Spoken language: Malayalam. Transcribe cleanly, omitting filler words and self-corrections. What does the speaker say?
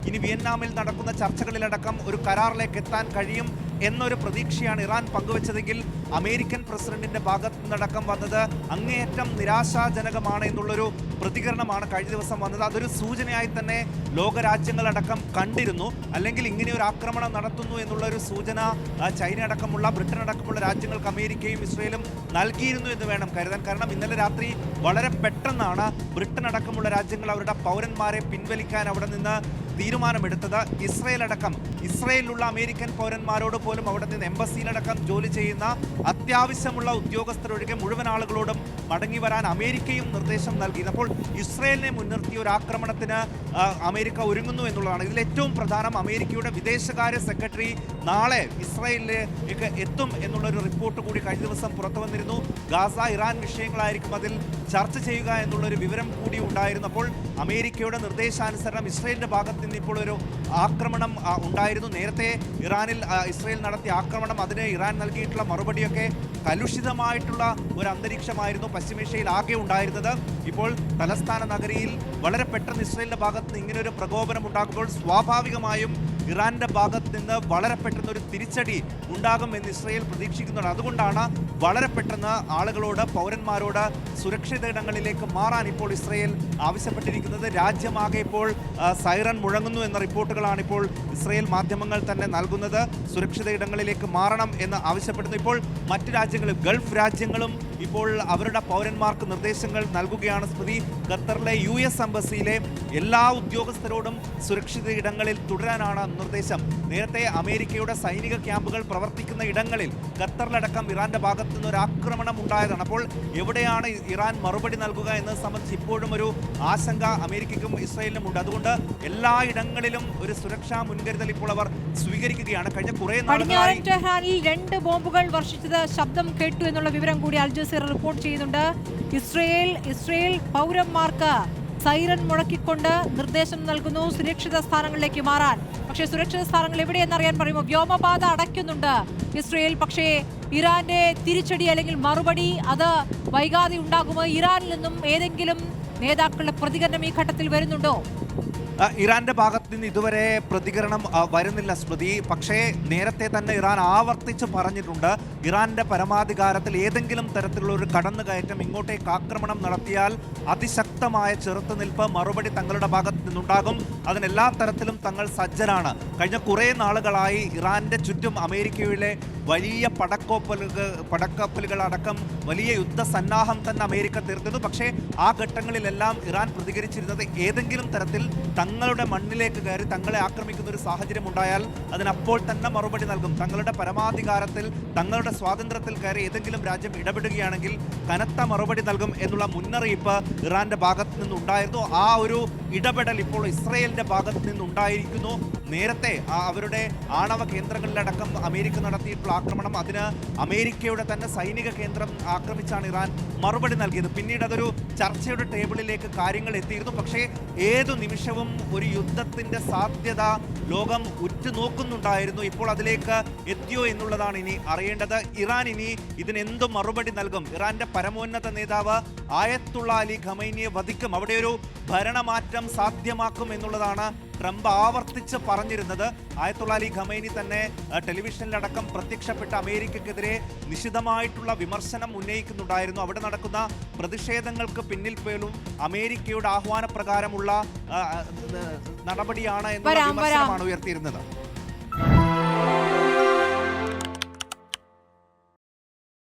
ഇനി വിയറ്റ്നാമിൽ നടക്കുന്ന ചർച്ചകളിലടക്കം ഒരു കരാറിലേക്ക് എത്താൻ കഴിയും എന്നൊരു പ്രതീക്ഷയാണ് ഇറാൻ പങ്കുവച്ചതെങ്കിൽ അമേരിക്കൻ പ്രസിഡന്റിന്റെ ഭാഗത്തു നിന്നടക്കം വന്നത് അങ്ങേയറ്റം നിരാശാജനകമാണ് എന്നുള്ളൊരു പ്രതികരണമാണ് കഴിഞ്ഞ ദിവസം വന്നത്. അതൊരു സൂചനയായി തന്നെ ലോകരാജ്യങ്ങളടക്കം കണ്ടിരുന്നു. അല്ലെങ്കിൽ ഇങ്ങനെ ഒരു ആക്രമണം നടത്തുന്നു എന്നുള്ളൊരു സൂചന ചൈന അടക്കമുള്ള ബ്രിട്ടൻ അടക്കമുള്ള രാജ്യങ്ങൾക്ക് അമേരിക്കയും ഇസ്രയേലും നൽകിയിരുന്നു എന്ന് വേണം കരുതാൻ. കാരണം ഇന്നലെ രാത്രി വളരെ പെട്ടെന്നാണ് ബ്രിട്ടൻ അടക്കമുള്ള രാജ്യങ്ങൾ അവരുടെ പൗരന്മാരെ പിൻവലിക്കാൻ അവിടെ നിന്ന് തീരുമാനമെടുത്തത്. ഇസ്രയേലിലുള്ള അമേരിക്കൻ പൗരന്മാരോട് പോലും അവിടെ നിന്ന് എംബസിയിലടക്കം ജോലി ചെയ്യുന്ന അത്യാവശ്യമുള്ള ഉദ്യോഗസ്ഥരൊഴികെ മുഴുവൻ ആളുകളോടും മടങ്ങി വരാൻ അമേരിക്കയും നിർദ്ദേശം നൽകി. അപ്പോൾ ഇസ്രയേലിനെ മുൻനിർത്തിയ ഒരു ആക്രമണത്തിന് അമേരിക്ക ഒരുങ്ങുന്നു എന്നുള്ളതാണ്. ഇതിൽ ഏറ്റവും പ്രധാനം അമേരിക്കയുടെ വിദേശകാര്യ സെക്രട്ടറി നാളെ ഇസ്രയേലിലേക്ക് എത്തും എന്നുള്ളൊരു റിപ്പോർട്ട് കൂടി കഴിഞ്ഞ ദിവസം പുറത്തു വന്നിരുന്നു. ഗാസ ഇറാൻ വിഷയങ്ങളായിരിക്കും അതിൽ ചർച്ച ചെയ്യുക എന്നുള്ളൊരു വിവരം കൂടി ഉണ്ടായിരുന്നപ്പോൾ അമേരിക്കയുടെ നിർദ്ദേശാനുസരണം ഇസ്രയേലിന്റെ ഭാഗത്ത് നിന്ന് ഇപ്പോൾ ഒരു ആക്രമണം ഉണ്ടായിരുന്നു. നേരത്തെ ഇസ്രയേൽ നടത്തിയ ആക്രമണം, അതിന് ഇറാൻ നൽകിയിട്ടുള്ള മറുപടിയൊക്കെ കലുഷിതമായിട്ടുള്ള ഒരു അന്തരീക്ഷമായിരുന്നു പശ്ചിമേഷ്യയിൽ ആകെ ഉണ്ടായിരുന്നത്. ഇപ്പോൾ തലസ്ഥാന നഗരിയിൽ വളരെ പെട്ടെന്ന് ഇസ്രയേലിന്റെ ഭാഗത്ത് നിന്ന് ഇങ്ങനെ ഒരു പ്രകോപനം ഉണ്ടാകുമ്പോൾ സ്വാഭാവികമായും ഇറാന്റെ ഭാഗത്ത് നിന്ന് വളരെ പെട്ടെന്ന് ഒരു തിരിച്ചടി ഉണ്ടാകുമെന്ന് ഇസ്രയേൽ പ്രതീക്ഷിക്കുന്നുണ്ട്. അതുകൊണ്ടാണ് വളരെ പെട്ടെന്ന് ആളുകളോട്, പൗരന്മാരോട് സുരക്ഷിത ഇടങ്ങളിലേക്ക് മാറാൻ ഇപ്പോൾ ഇസ്രയേൽ ആവശ്യപ്പെട്ടിരിക്കുന്നത്. രാജ്യമാകെ ഇപ്പോൾ സൈറൺ മുഴങ്ങുന്നു എന്ന റിപ്പോർട്ടുകളാണ് ഇപ്പോൾ ഇസ്രയേൽ മാധ്യമങ്ങൾ തന്നെ നൽകുന്നത്. സുരക്ഷിത ഇടങ്ങളിലേക്ക് മാറണം എന്ന് ആവശ്യപ്പെടുന്നു. ഇപ്പോൾ മറ്റു രാജ്യങ്ങളും, ഗൾഫ് രാജ്യങ്ങളും ഇപ്പോൾ അവരുടെ പൗരന്മാർക്ക് നിർദ്ദേശങ്ങൾ നൽകുകയാണ്. സ്മൃതി, ഖത്തറിലെ US എംബസിയിലെ എല്ലാ ഉദ്യോഗസ്ഥരോടും സുരക്ഷിത ഇടങ്ങളിൽ തുടരാനാണ് നിർദ്ദേശം. നേരത്തെ അമേരിക്കയുടെ സൈനിക ക്യാമ്പുകൾ പ്രവർത്തിക്കുന്ന ഇടങ്ങളിൽ ഖത്തറിലടക്കം ഇറാന്റെ ഭാഗത്തു നിന്ന് ഒരു ആക്രമണം ഉണ്ടായതാണ്. അപ്പോൾ എവിടെയാണ് ഇറാൻ മറുപടി നൽകുക എന്നത് സംബന്ധിച്ച് ഇപ്പോഴും ഒരു ആശങ്ക അമേരിക്കയ്ക്കും ഇസ്രയേലിനും ഉണ്ട്. അതുകൊണ്ട് എല്ലാ ഇടങ്ങളിലും ഒരു സുരക്ഷാ മുൻകരുതൽ ഇപ്പോൾ അവർ സ്വീകരിക്കുകയാണ്. കഴിഞ്ഞ കുറേ നാളുകളായി ടെഹ്റാനിൽ 2 ബോംബുകൾ വർഷിച്ചത് ശബ്ദം കേട്ടു എന്നുള്ള വിവരം കൂടി അൽ ജസീറ റിപ്പോർട്ട് ചെയ്യുന്നുണ്ട്. ഇസ്രയേൽ പൗരന്മാർക്ക് സൈറൻ മുഴക്കിക്കൊണ്ട് നിർദ്ദേശം നൽകുന്നു സുരക്ഷിത സ്ഥാനങ്ങളിലേക്ക് മാറാൻ. പക്ഷേ സുരക്ഷിത സ്ഥാനങ്ങൾ എവിടെയെന്നറിയാൻ പറയുമ്പോൾ വ്യോമപാത അടയ്ക്കുന്നുണ്ട് ഇസ്രയേൽ. പക്ഷേ ഇറാന്റെ തിരിച്ചടി അല്ലെങ്കിൽ മറുപടി അത് വൈകാതെ ഉണ്ടാകുമോ? ഇറാനിൽ നിന്നും ഏതെങ്കിലും നേതാക്കളുടെ പ്രതികരണം ഈ ഘട്ടത്തിൽ വരുന്നുണ്ടോ? ഇറാന്റെ ഭാഗത്ത് നിന്ന് ഇതുവരെ പ്രതികരണം വരുന്നില്ല സ്മൃതി. പക്ഷേ നേരത്തെ തന്നെ ഇറാൻ ആവർത്തിച്ച് പറഞ്ഞിട്ടുണ്ട്, ഇറാന്റെ പരമാധികാരത്തിൽ ഏതെങ്കിലും തരത്തിലുള്ള ഒരു കടന്നുകയറ്റം, ഇങ്ങോട്ടേക്ക് ആക്രമണം നടത്തിയാൽ അതിശക്തമായ ചെറുത്തുനിൽപ്പ്, മറുപടി തങ്ങളുടെ ഭാഗത്ത് നിന്നുണ്ടാകും. അതിനെല്ലാ തരത്തിലും തങ്ങൾ സജ്ജരാണ്. കഴിഞ്ഞ കുറേ നാളുകളായി ഇറാന്റെ ചുറ്റും അമേരിക്കയിലെ വലിയ പടക്കപ്പലുകൾ അടക്കം വലിയ യുദ്ധസന്നാഹം തന്നെ അമേരിക്ക തീർത്തിരുന്നു. പക്ഷേ ആ ഘട്ടങ്ങളിലെല്ലാം ഇറാൻ പ്രതികരിച്ചിരുന്നത് ഏതെങ്കിലും തരത്തിൽ തങ്ങളുടെ മണ്ണിലേക്ക് കയറി തങ്ങളെ ആക്രമിക്കുന്ന ഒരു സാഹചര്യം ഉണ്ടായാൽ അതിനപ്പോൾ തന്നെ മറുപടി നൽകും. തങ്ങളുടെ പരമാധികാരത്തിൽ, തങ്ങളുടെ സ്വാതന്ത്ര്യത്തിൽ കയറി ഏതെങ്കിലും രാജ്യം ഇടപെടുകയാണെങ്കിൽ കനത്ത മറുപടി നൽകും എന്നുള്ള മുന്നറിയിപ്പ് ഇറാന്റെ ഭാഗത്ത് നിന്നുണ്ടായിരുന്നു. ആ ഒരു ഇടപെടൽ ഇപ്പോൾ ഇസ്രയേലിന്റെ ഭാഗത്ത് നിന്നുണ്ടായിരിക്കുന്നു. നേരത്തെ അവരുടെ ആണവ കേന്ദ്രങ്ങളിലടക്കം അമേരിക്ക നടത്തിയിട്ടുള്ള ആക്രമണം, അതിന് അമേരിക്കയുടെ തന്നെ സൈനിക കേന്ദ്രം ആക്രമിച്ചാണ് ഇറാൻ മറുപടി നൽകിയത്. പിന്നീട് അതൊരു ചർച്ചയുടെ ടേബിളിലേക്ക് കാര്യങ്ങൾ എത്തിയിരുന്നു. പക്ഷേ ഏതു നിമിഷവും ഒരു യുദ്ധത്തിന്റെ സാധ്യത ലോകം ഉറ്റുനോക്കുന്നുണ്ടായിരുന്നു. ഇപ്പോൾ അതിലേക്ക് എത്തിയോ എന്നുള്ളതാണ് ഇനി അറിയേണ്ടത്. ഇറാൻ ഇനി ഇതിനെന്ത് മറുപടി നൽകും? ഇറാന്റെ പരമോന്നത നേതാവ് ആയത്തുള്ള അലി ഖമൈനിയെ വധിക്കും, അവിടെ ഒരു ഭരണമാറ്റം സാധ്യമാക്കും എന്നുള്ളതാണ് ട്രംപ് ആവർത്തിച്ച് പറഞ്ഞിരുന്നത്. ആയത്തുള്ള അലി ഖമൈനി തന്നെ ടെലിവിഷനിലടക്കം പ്രത്യക്ഷപ്പെട്ട അമേരിക്കക്കെതിരെ നിശിതമായിട്ടുള്ള വിമർശനം ഉന്നയിക്കുന്നുണ്ടായിരുന്നു. അവിടെ നടക്കുന്ന പ്രതിഷേധങ്ങൾക്ക് പിന്നിൽ പോലും അമേരിക്കയുടെ ആഹ്വാനപ്രകാരമുള്ള നടപടിയാണ് എന്നുള്ള വിമർശനമാണ് ഉയർത്തിയിരുന്നത്.